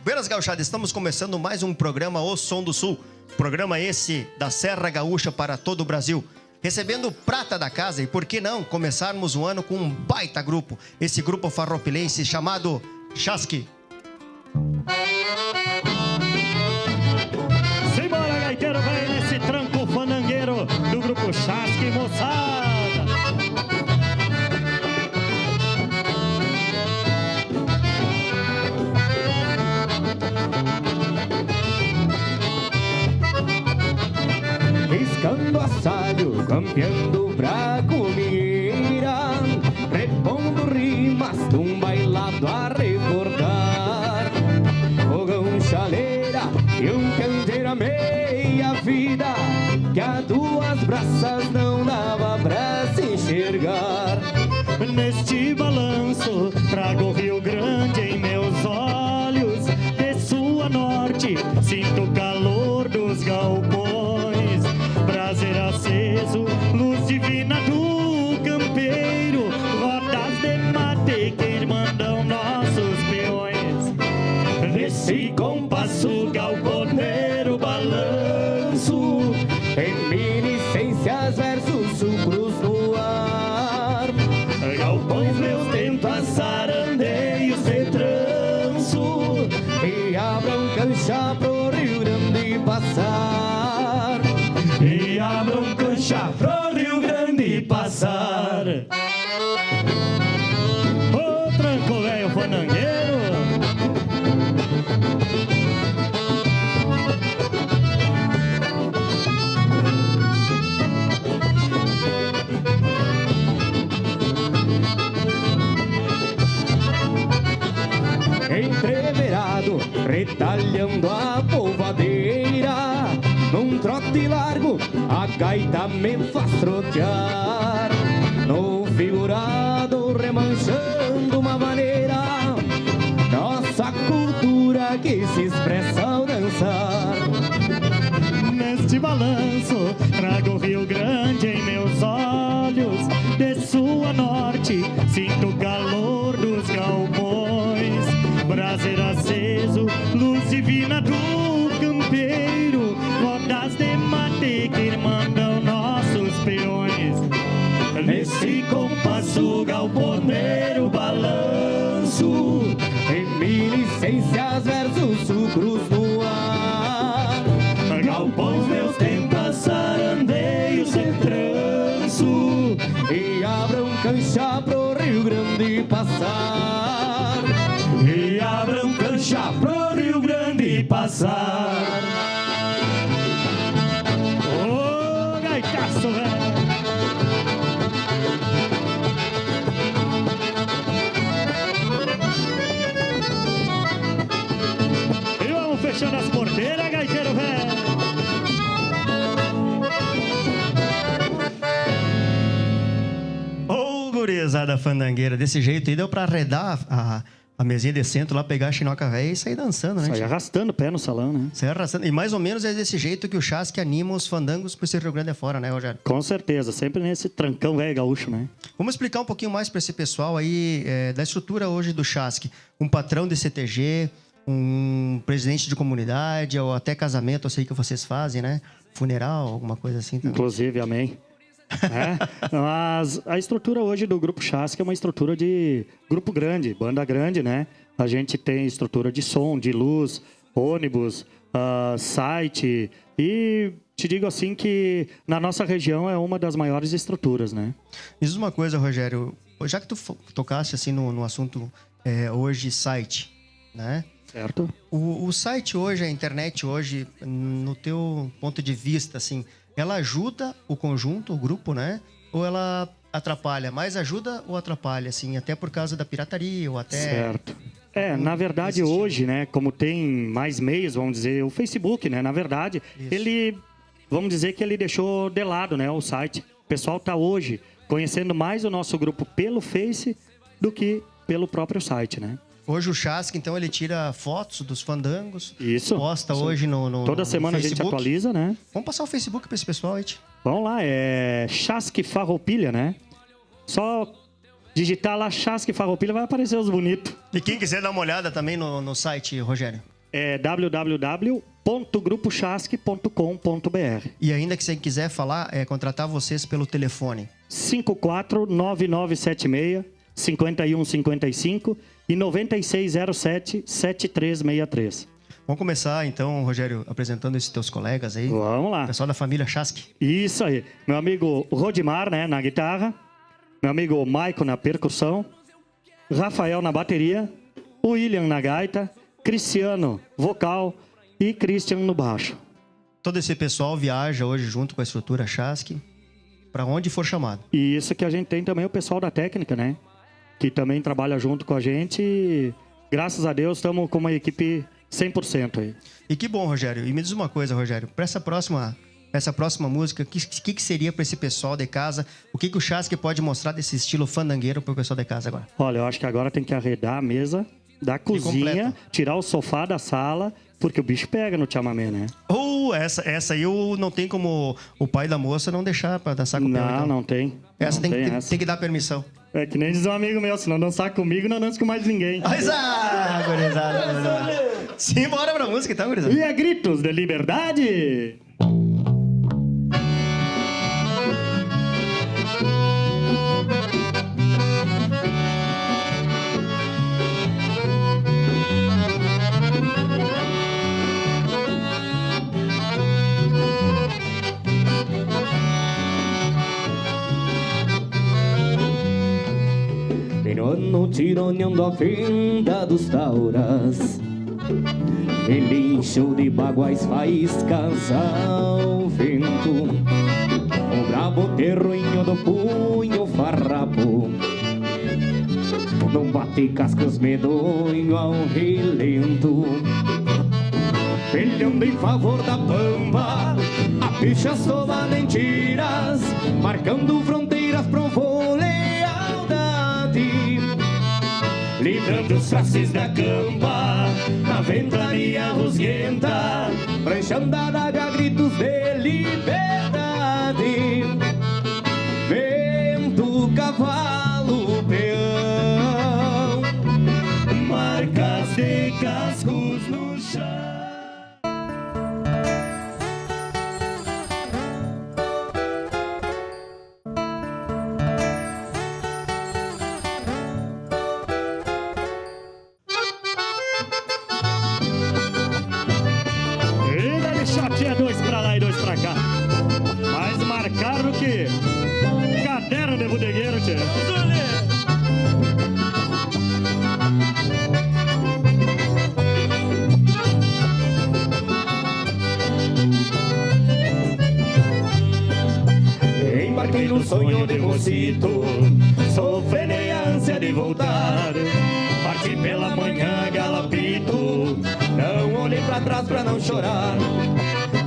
Buenas Gauchada, estamos começando mais um programa O Som do Sul. Programa esse da Serra Gaúcha para todo o Brasil. Recebendo prata da casa e por que não começarmos o ano com um baita grupo. Esse grupo farropilense chamado Chasque. Simbora, gaiteiro, vai nesse tranco fandangueiro do grupo Chasque, moçada. Riscando assalho, campeando pra comida, repondo rimas de um bailado a recordar. Fogão, chaleira e um candeeiro a meia vida, que a duas braças não dava pra se enxergar. Neste balanço, trago o Rio Grande em meus olhos. De sul a norte, sinto o calor dos galpões. Prazer aceso, luz divina do campeiro. Rodas de mate que mandam nossos peões. Nesse compasso galponeiro balanço, Reminiscências versus sucros no ar. galpões meus tentas, sarandeios de tranço. E abram cancha pro Rio Grande passar. E abram cancha pro Rio Grande passar. Ô tranco velho fandangueiro, Entreverado, retalhando a polvadeira, num trote largo, a gaita me faz trotear. No figurado, remanchando uma maneira, nossa cultura que se expressa ao dançar. neste balanço, trago o Rio Grande em meus olhos. De sul a norte, sinto o calor dos galpões. Prazer aceso, luz divina do campeiro. Rodas de mate que mandam nossos peões. Nesse compasso galponeiro balanço, Reminiscências versus sucros no ar. galpões meus tentas, sarandeios de tranço. E abram cancha pro Rio Grande passar. E abram cancha pro Rio Grande passar. Ô, gaitaço, velho. E vamos fechando as porteiras, gaiteiro, velho. Ô, gurizada fandangueira, desse jeito aí deu pra arredar a mesinha de centro lá, pegar a chinoca velha e sair dançando, né? Sai arrastando o pé no salão, né? Sair arrastando. E mais ou menos é desse jeito que o Chasque anima os fandangos por ser Rio Grande afora, né, Rogério? Com certeza, sempre nesse trancão velho gaúcho, né? Vamos explicar um pouquinho mais para esse pessoal aí da estrutura hoje do Chasque. Um patrão de CTG, um presidente de comunidade, ou até casamento, eu sei que vocês fazem, né? Funeral, alguma coisa assim também. Inclusive, amém. Mas a estrutura hoje do Grupo Chasque é uma estrutura de grupo grande, banda grande, né? A gente tem estrutura de som, de luz, ônibus, site e te digo assim que na nossa região é uma das maiores estruturas, né? Diz uma coisa, Rogério, já que tu tocasse assim no assunto hoje site, né? Certo? O site hoje, a internet hoje, no teu ponto de vista, assim, ela ajuda o conjunto, o grupo, né? Ou ela atrapalha? Mais ajuda ou atrapalha, assim, até por causa da pirataria ou até... Certo. Na verdade, hoje, né, como tem mais meios, vamos dizer, o Facebook, né, na verdade, Isso. ele, vamos dizer que ele deixou de lado, né, o site. O pessoal está hoje conhecendo mais o nosso grupo pelo Face do que pelo próprio site, né? Hoje o Chasque, então, ele tira fotos dos fandangos. Isso. Posta Isso. hoje no Toda semana a gente Facebook. atualiza, né? Vamos passar o Facebook para esse pessoal aí. Vamos lá, é Chasque Farroupilha, né? Só digitar lá Chasque Farroupilha vai aparecer os bonitos. E quem quiser dar uma olhada também no site, Rogério? é www.grupochasque.com.br. E ainda que você quiser falar, contratar vocês pelo telefone. 549976-5155 e 9607-7363. Vamos começar então, Rogério, apresentando esses teus colegas aí. Vamos lá. Pessoal da família Chasque. Isso aí. Meu amigo Rodimar, né, na guitarra. Meu amigo Maico na percussão. Rafael na bateria. William na gaita. Cristiano, vocal. E Christian no baixo. Todo esse pessoal viaja hoje junto com a estrutura Chasque para onde for chamado. E isso que a gente tem também o pessoal da técnica, né? Que também trabalha junto com a gente. E, graças a Deus, estamos com uma equipe 100% aí. E que bom, Rogério. E me diz uma coisa, Rogério. Para essa próxima música, o que seria para esse pessoal de casa? O que o Chasque pode mostrar desse estilo fandangueiro para o pessoal de casa agora? Olha, eu acho que agora tem que arredar a mesa da cozinha, tirar o sofá da sala, porque o bicho pega no chamamé, né? Essa aí eu não tem como o pai da moça não deixar para dançar com o Não, não tem. Essa não tem que dar permissão. É que nem diz um amigo meu, se não dançar comigo, não dança com mais ninguém. Gurizada. Sim, bora pra música então, gurizada. E é gritos de liberdade! Pirando, tironeando a fenda dos tauras, relincho de baguais faíscas ao vento, o brabo terroinho do punho farrapo, não bate cascos medonho ao relento, peleando em favor da pampa, a bicha sova mentiras, marcando fronteiras pro voo lealdade, livrando os faces da campa, na ventania rusguenta, pranchando a daga gritos de liberdade, vento, cavalo, peão, marcas de cascos no chão. Tinha 2 pra lá e 2 pra cá. Mais marcado que caderno de bodegueiro, tchê. Embarquei no sonho de mocito, sofrendo a ânsia de voltar. Parti pela manhã, galopito, não olhei pra trás pra não chorar.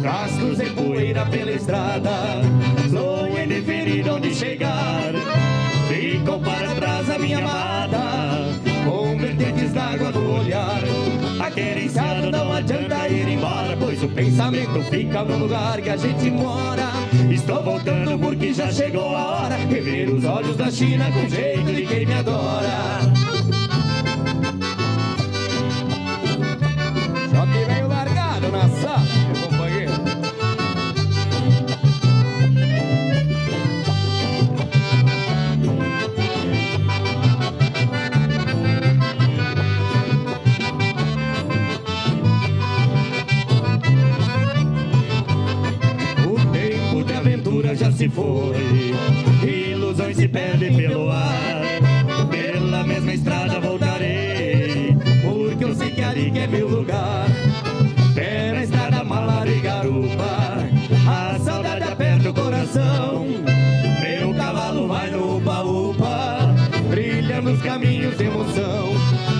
Rastros em poeira pela estrada, sonho indefinido onde chegar. Ficou para trás a minha amada, com vertentes d'água no olhar. Aquerenciado não adianta ir embora, pois o pensamento fica no lugar que a gente mora. Estou voltando porque já chegou a hora, rever os olhos da China com jeito de quem me adora. Choque veio largado na sala, meu companheiro. O tempo de aventura já se foi, ilusões se perdem pelo ar. Pela mesma estrada voltarei, porque eu sei que ali que é meu lugar. Pé na estrada, mala e garupa, a saudade aperta o coração. Meu cavalo vai no upa-upa, brilha nos caminhos de emoção.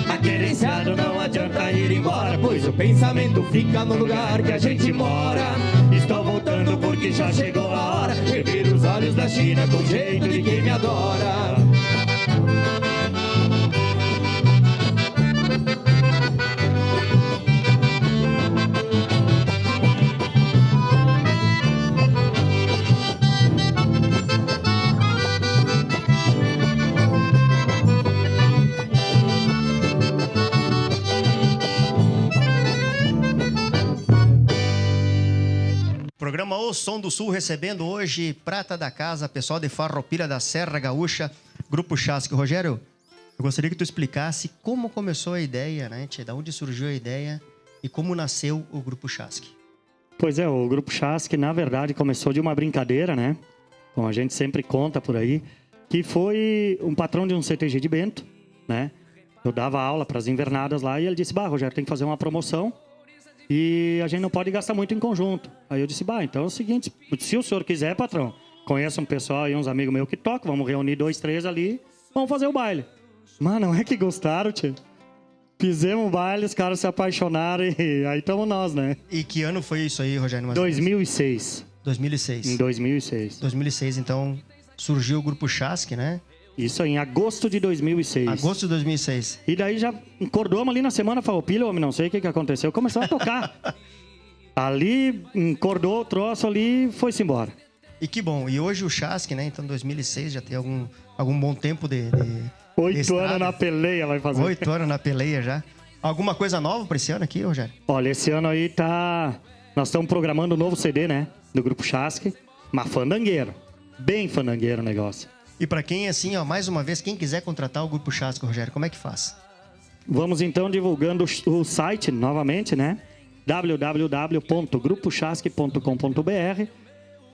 Aquerenciado não adianta ir embora, pois o pensamento fica no lugar que a gente mora. Estou voltando porque já chegou a hora, rever os olhos da China com jeito de quem me adora. O Som do Sul recebendo hoje prata da casa, pessoal de Farroupilha da Serra Gaúcha, Grupo Chasque. Rogério, eu gostaria que tu explicasse como começou a ideia, né, tia? Da onde surgiu a ideia e como nasceu o Grupo Chasque. Pois é, o Grupo Chasque, na verdade, começou de uma brincadeira, né? Como a gente sempre conta por aí, que foi um patrão de um CTG de Bento, né? Eu dava aula para as invernadas lá e ele disse, Rogério, tem que fazer uma promoção e a gente não pode gastar muito em conjunto. Aí eu disse, então é o seguinte, se o senhor quiser, patrão, conheça um pessoal e uns amigos meus que tocam, vamos reunir 2, 3 ali, vamos fazer o baile. Mas não é que gostaram, tio? Fizemos um baile, os caras se apaixonaram e aí estamos nós, né? E que ano foi isso aí, Rogério? 2006. 2006. Em 2006. 2006, então, surgiu o Grupo Chasque, né? Isso aí, em agosto de 2006. Agosto de 2006. E daí já encordamos ali na semana Farroupilha, homem, não sei o que aconteceu, começou a tocar. Ali, encordou o troço ali e foi-se embora. E que bom. E hoje o Chasque, né? Então, 2006 já tem algum bom tempo de 8 anos na peleia vai fazer. 8 anos na peleia já. Alguma coisa nova para esse ano aqui, Rogério? Olha, esse ano aí tá... Nós estamos programando um novo CD, né? Do Grupo Chasque. Mas fandangueiro. Bem fandangueiro o negócio. E para quem, assim, ó, mais uma vez, quem quiser contratar o Grupo Chasque, Rogério, como é que faz? Vamos então divulgando o site novamente, né? www.grupochasque.com.br.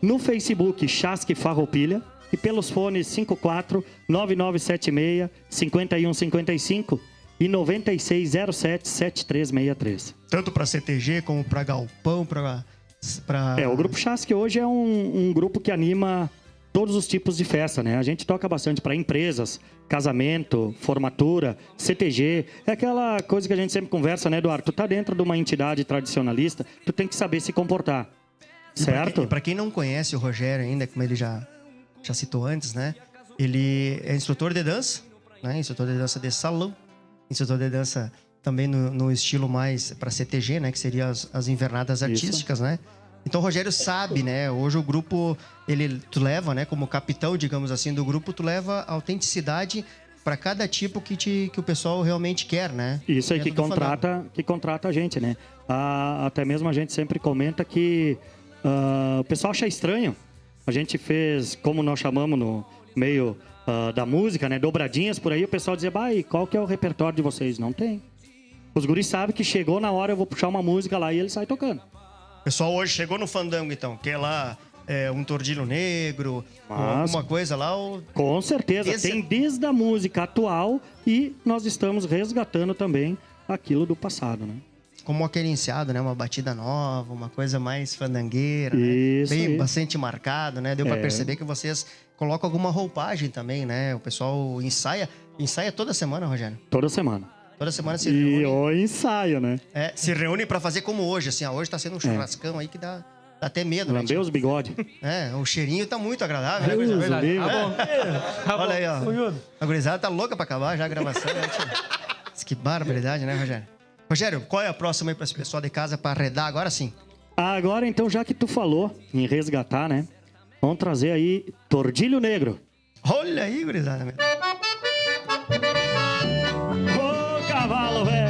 No Facebook, Chasque Farroupilha. E pelos fones 54-9976-5155 e 9607-7363. Tanto para CTG como para Galpão, para... O Grupo Chasque hoje é um grupo que anima todos os tipos de festa, né? A gente toca bastante para empresas, casamento, formatura, CTG. É aquela coisa que a gente sempre conversa, né, Eduardo? Tu tá dentro de uma entidade tradicionalista, tu tem que saber se comportar, certo? E para quem não conhece o Rogério ainda, como ele já citou antes, né? Ele é instrutor de dança, né? Instrutor de dança de salão, instrutor de dança também no estilo mais para CTG, né? Que seria as invernadas artísticas, né? Então o Rogério sabe, né? Hoje o grupo, tu leva, né? Como capitão, digamos assim, do grupo, tu leva autenticidade para cada tipo que o pessoal realmente quer, né? Isso aí que contrata a gente, né? Até mesmo a gente sempre comenta que o pessoal acha estranho. A gente fez, como nós chamamos no meio da música, né? Dobradinhas por aí, o pessoal dizia, e qual que é o repertório de vocês? Não tem. Os guris sabem que chegou na hora, eu vou puxar uma música lá e ele sai tocando. O pessoal hoje chegou no fandango, então, que é lá um tordilho negro, alguma coisa lá. Com certeza, tem desde a música atual e nós estamos resgatando também aquilo do passado, né? Como aquele enseado, né? Uma batida nova, uma coisa mais fandangueira, isso, né? Bem, isso. Bastante marcado, né? Deu pra perceber que vocês colocam alguma roupagem também, né? O pessoal ensaia toda semana, Rogério? Toda semana. Toda semana se reúne. E o ensaio, né? Se reúne pra fazer como hoje, assim. Hoje tá sendo um churrascão aí que dá até medo, né? Lambeu os bigodes. O cheirinho tá muito agradável, né? Verdade. Olha aí, ó. A gurizada tá louca pra acabar já a gravação, né? Que barbaridade, né, Rogério? Rogério, qual é a próxima aí para esse pessoal de casa para arredar agora sim? Agora, então, já que tu falou em resgatar, né? Vamos trazer aí Tordilho Negro. Olha aí, gurizada. Ô, cavalo, velho!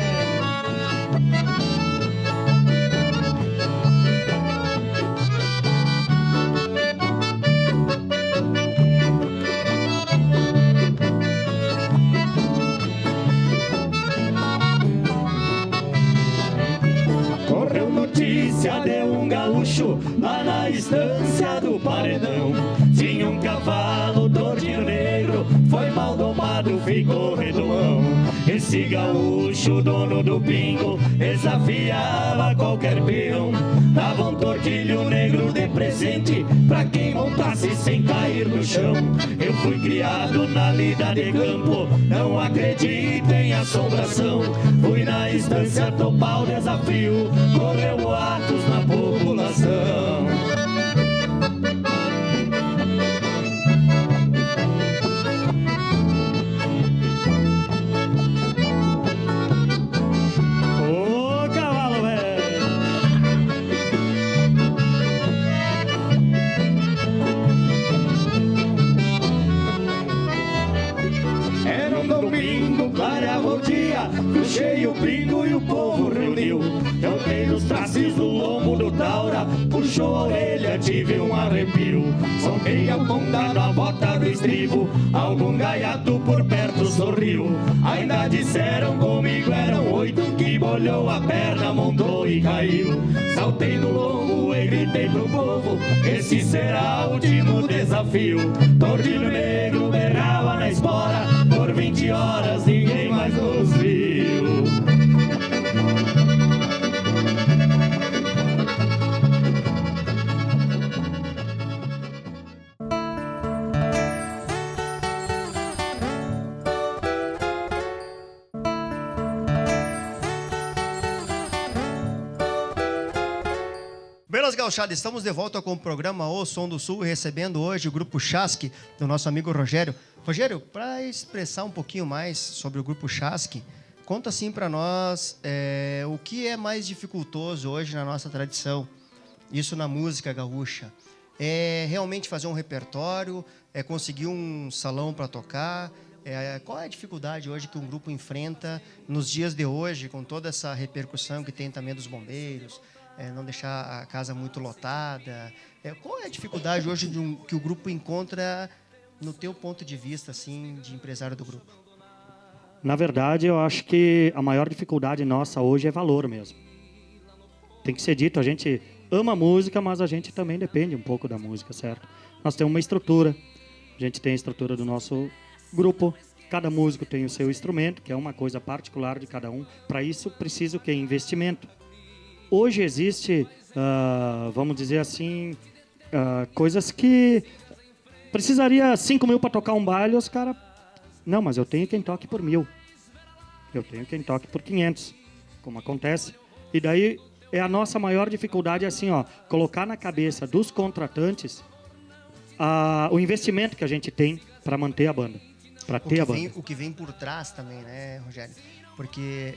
De um gaúcho lá na estância do Paredão. Tinha um cavalo tordilho negro, foi mal domado, ficou redomão. Esse gaúcho, dono do pingo, desafiava qualquer peão. Dava um tordilho negro de presente pra quem montasse sem cair no chão. Eu fui criado na lida de campo, não acredito em assombração. Fui na estância topar o desafio, correu boatos na população. Ô, cavalo, velho! Era um domingo, clareava o dia, praia, puxei o brinco e o povo reuniu. Joguei nos traços do lombo do taura, puxou a orelha, tive um arrepio. Soltei a ponta da bota do estribo, algum gaiato por perto sorriu. Ainda disseram comigo eram 8, que bolhou a perna, montou e caiu. Saltei no lombo e gritei pro povo, esse será o último desafio. Tordilho negro berrava na espora, por 20 horas ninguém mais nos viu. Belas Gauchadas, estamos de volta com o programa O Som do Sul, recebendo hoje o Grupo Chasque, do nosso amigo Rogério. Rogério, para expressar um pouquinho mais sobre o Grupo Chasque, conta assim para nós o que é mais dificultoso hoje na nossa tradição, isso na música gaúcha. É realmente fazer um repertório, é conseguir um salão para tocar. Qual é a dificuldade hoje que um grupo enfrenta nos dias de hoje, com toda essa repercussão que tem também dos bombeiros, não deixar a casa muito lotada? Qual é a dificuldade hoje que o grupo encontra no teu ponto de vista, assim, de empresário do grupo? Na verdade, eu acho que a maior dificuldade nossa hoje é valor mesmo. Tem que ser dito, a gente ama a música, mas a gente também depende um pouco da música, certo? Nós temos uma estrutura, a gente tem a estrutura do nosso grupo, cada músico tem o seu instrumento, que é uma coisa particular de cada um. Para isso, precisa o quê? Investimento. Hoje existe, vamos dizer assim, coisas que precisaria 5 mil para tocar um baile, os caras... Não, mas eu tenho quem toque por 1.000. Eu tenho quem toque por 500, como acontece. E daí é a nossa maior dificuldade, assim, colocar na cabeça dos contratantes o investimento que a gente tem para manter a banda, para ter a banda. O que vem por trás também, né, Rogério? Porque...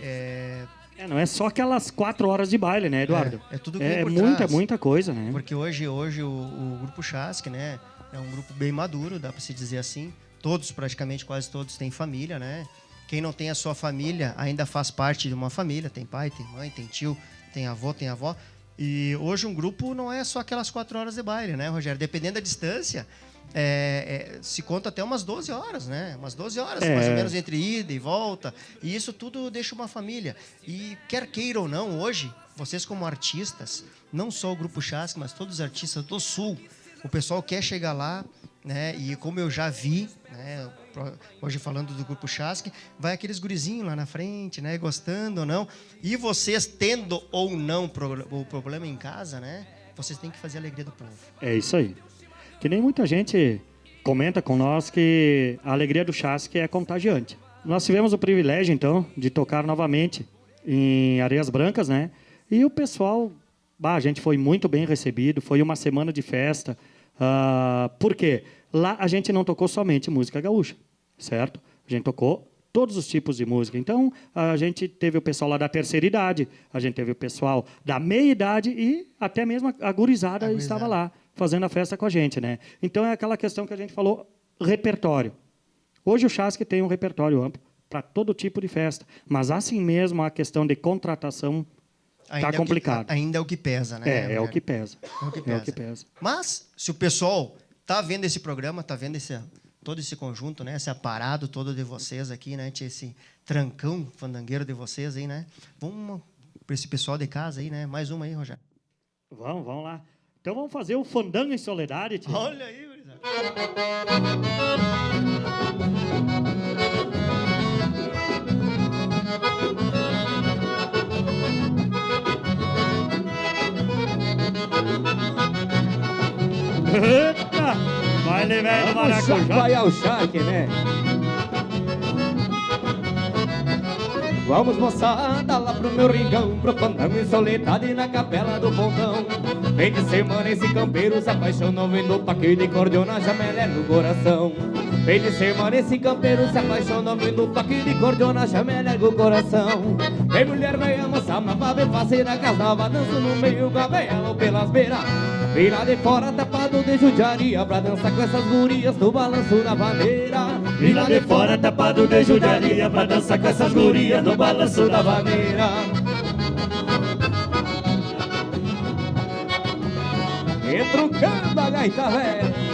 não é só aquelas 4 horas de baile, né, Eduardo? É tudo que vem por trás. Muita coisa, né? Porque hoje o Grupo Chasque, né, é um grupo bem maduro, dá para se dizer assim. Todos, praticamente quase todos, têm família, né? Quem não tem a sua família ainda faz parte de uma família. Tem pai, tem mãe, tem tio, tem avô, tem avó. E hoje um grupo não é só aquelas 4 horas de baile, né, Rogério? Dependendo da distância, se conta até umas 12 horas, né? Umas 12 horas, mais ou menos, entre ida e volta. E isso tudo deixa uma família. E quer queira ou não, hoje, vocês como artistas, não só o Grupo Chasque, mas todos os artistas do Sul, o pessoal quer chegar lá, né? E como eu já vi, né, hoje falando do Grupo Chasque, vai aqueles gurizinhos lá na frente, né, gostando ou não. E vocês, tendo ou não o problema em casa, né, vocês têm que fazer a alegria do povo. É isso aí. Que nem muita gente comenta com nós que a alegria do Chasque é contagiante. Nós tivemos o privilégio, então, de tocar novamente em Areias Brancas, né? E o pessoal, a gente foi muito bem recebido, foi uma semana de festa. Por quê? Lá a gente não tocou somente música gaúcha, certo? A gente tocou todos os tipos de música. Então, a gente teve o pessoal lá da terceira idade, a gente teve o pessoal da meia idade e até mesmo a gurizada estava lá fazendo a festa com a gente, né? Então, é aquela questão que a gente falou, repertório. Hoje o Chasque tem um repertório amplo para todo tipo de festa, mas assim mesmo a questão de contratação está complicado. Ainda é o que pesa, né? É o que pesa. É o que pesa. Mas, se o pessoal está vendo esse programa, está vendo todo esse conjunto, né? Esse aparado todo de vocês aqui, né? Esse trancão fandangueiro de vocês aí, né? Vamos para esse pessoal de casa aí, né? Mais uma aí, Rogério. Vamos lá. Então vamos fazer o Fandango em Soledade, tio. Olha aí, gurizada. Eita! Vai, velho do Maracujá. Vai ao Chasque, né? Vamos, moçada, lá pro meu rincão, pro Fandango em Soledade na Capela do Pontão. Fim de semana esse campeiro se apaixonou, vendo o paquete de cordiona, já melé no coração. Fim de semana esse campeiro se apaixonou, vendo o paquete de cordiona, já melé no coração. Tem mulher velha, moça, mas pra ver fazer a casa nova, danço no meio, com a velha pelas beiras. Vem lá de fora tapado de judiaria pra dançar com essas gurias no balanço da vaneira. Vem lá de fora tapado de judiaria pra dançar com essas gurias no balanço da vaneira. Retrucando a gaita velha.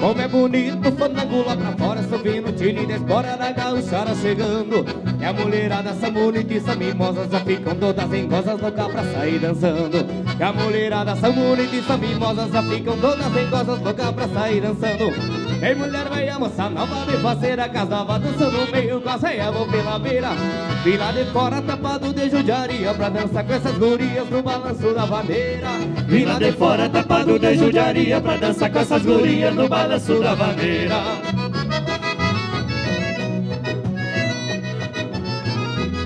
Como é bonito o fandango lá pra fora, subindo o tine da espora da gauchara chegando. E a mulherada, essa bonitiça mimosa, já ficam todas engosas loucas pra sair dançando. E a mulherada, essa bonitiça mimosa, já ficam todas engosas loucas pra sair dançando. Ei mulher, vai a moça nova de faceira, casava dançando no meio com a saia, vou pela beira. Vim lá de fora tapado de judiaria pra dançar com essas gurias no balanço da vaneira. Vim lá de fora tapado de judiaria pra dançar com essas gurias no balanço da vaneira.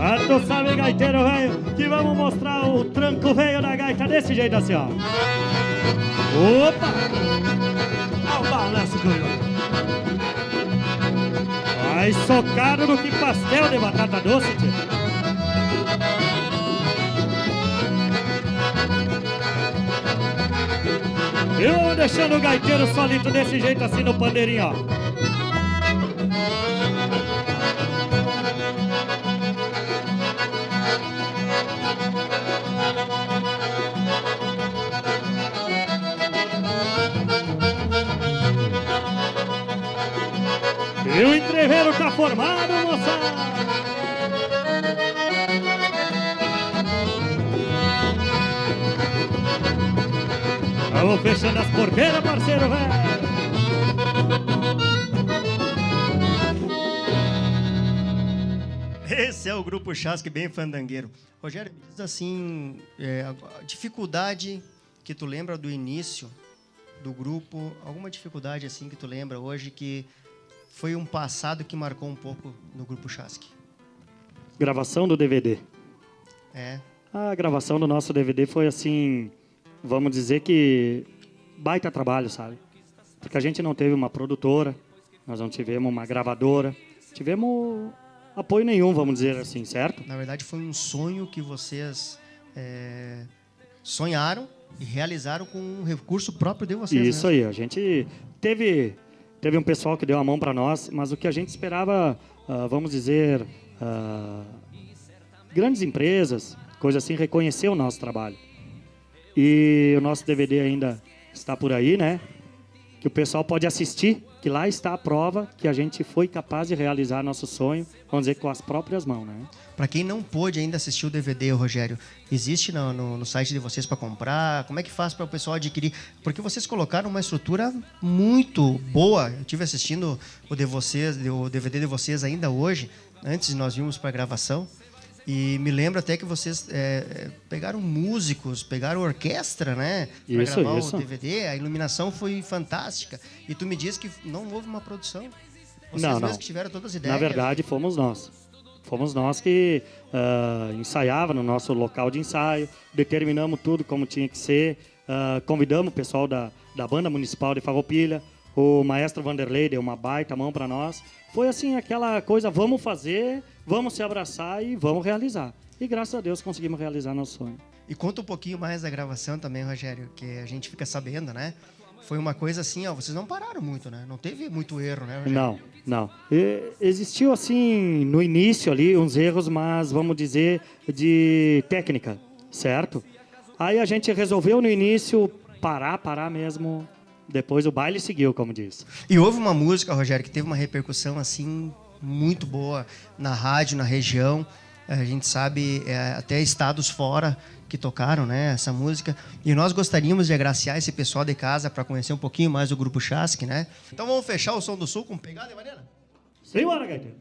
Ah, tu sabe, gaiteiro velho, que vamos mostrar o tranco velho da gaita desse jeito assim, ó. Opa! Olha o balanço que eu... Mais socado do que pastel de batata doce, tio. Eu vou deixando o gaiteiro solito desse jeito assim no pandeirinho, ó. E o entreveiro tá formado, moçada! Vamos fechando as porqueiras, parceiro, velho! Esse é o Grupo Chasque bem fandangueiro. Rogério, me diz assim, a dificuldade que tu lembra do início do grupo, alguma dificuldade assim que tu lembra hoje que foi um passado que marcou um pouco no Grupo Chasque? Gravação do DVD. É. A gravação do nosso DVD foi assim, vamos dizer que baita trabalho, sabe? Porque a gente não teve uma produtora, nós não tivemos uma gravadora, tivemos apoio nenhum, vamos dizer assim, certo? Na verdade, foi um sonho que vocês sonharam e realizaram com um recurso próprio de vocês. Isso aí, a gente teve um pessoal que deu a mão para nós, mas o que a gente esperava, vamos dizer, grandes empresas, coisa assim, reconhecer o nosso trabalho. E o nosso DVD ainda está por aí, né? Que o pessoal pode assistir, que lá está a prova que a gente foi capaz de realizar nosso sonho, vamos dizer, com as próprias mãos, né? Para quem não pôde ainda assistir o DVD, Rogério, existe no site de vocês para comprar? Como é que faz para o pessoal adquirir? Porque vocês colocaram uma estrutura muito boa. Eu estive assistindo o DVD de vocês ainda hoje, antes de nós virmos para a gravação. E me lembro até que vocês pegaram músicos, pegaram orquestra, né? Para gravar o DVD. A iluminação foi fantástica. E tu me diz que não houve uma produção. Vocês mesmos que tiveram todas as ideias. Na verdade, fomos nós. Fomos nós que ensaiava no nosso local de ensaio, determinamos tudo como tinha que ser, convidamos o pessoal da Banda Municipal de Farroupilha, o maestro Vanderlei deu uma baita mão para nós. Foi assim, aquela coisa, vamos fazer, vamos se abraçar e vamos realizar. E graças a Deus conseguimos realizar nosso sonho. E conta um pouquinho mais da gravação também, Rogério, que a gente fica sabendo, né? Foi uma coisa assim, ó, vocês não pararam muito, né? Não teve muito erro, né, Rogério? Não. Existiu, assim, no início ali, uns erros, mas vamos dizer, de técnica, certo? Aí a gente resolveu no início parar mesmo. Depois o baile seguiu, como diz. E houve uma música, Rogério, que teve uma repercussão assim muito boa na rádio, na região. A gente sabe até estados fora que tocaram, né, essa música. E nós gostaríamos de agraciar esse pessoal de casa para conhecer um pouquinho mais o Grupo Chasque, né? Então vamos fechar o Som do Sul com Pegada e Maneira? Simbora, gaiteiro!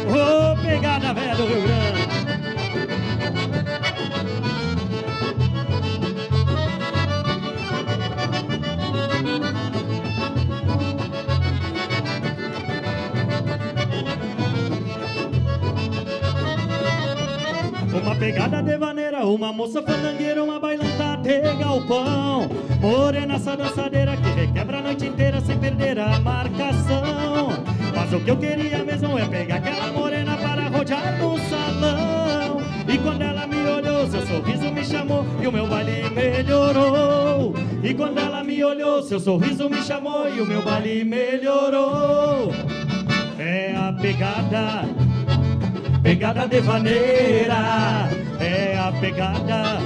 Ô, pegada velha do Rio Grande! Uma pegada de vaneira, uma moça fandangueira, uma bailanta de galpão. Morena, essa dançadeira que requebra a noite inteira sem perder a marcação. Mas o que eu queria mesmo é pegar aquela morena para rodear no salão. E quando ela me olhou, seu sorriso me chamou e o meu baile melhorou. E quando ela me olhou, seu sorriso me chamou e o meu baile melhorou. É a pegada, pegada devaneira. É a pegada,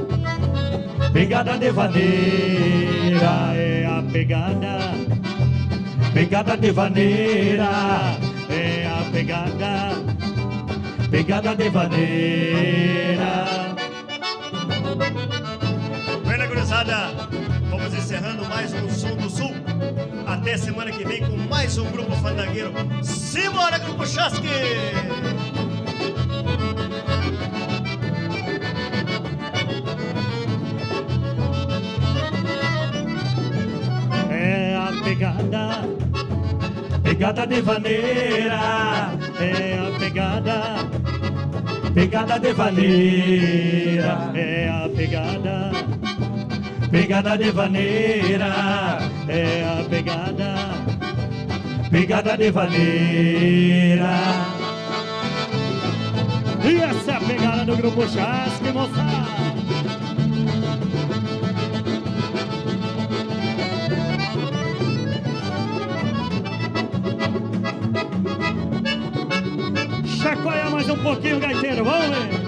pegada devaneira. É a pegada, pegada devaneira. É a pegada, pegada devaneira. Buena, gurizada, vamos encerrando mais um Som do Sul. Até semana que vem com mais um Grupo Fandangueiro. Simbora, Grupo Chasque! É a pegada, pegada devaneira. É a pegada, pegada devaneira. É a pegada, pegada devaneira. É a pegada, pegada devaneira. E essa é a pegada do Grupo Chasque, moçada. Chacoalha mais um pouquinho, gaiteiro, vamos ver.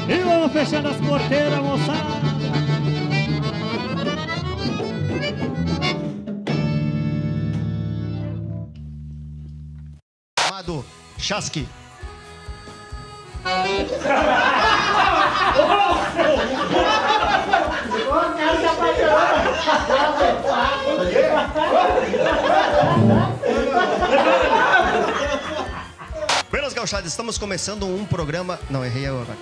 E vamos fechando as porteiras, moçada. Amado Chasque. Buenas, gauchadas, estamos começando um programa... Não, errei agora.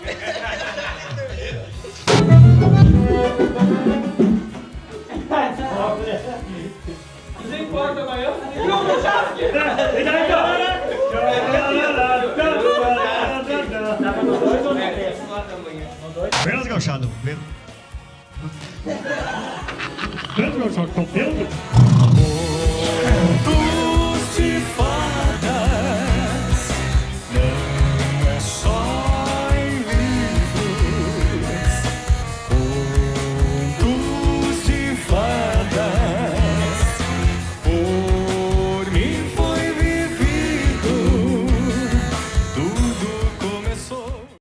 Não importa amanhã. Grupo Chasque! Buenas, gauchado. Grande gauchado,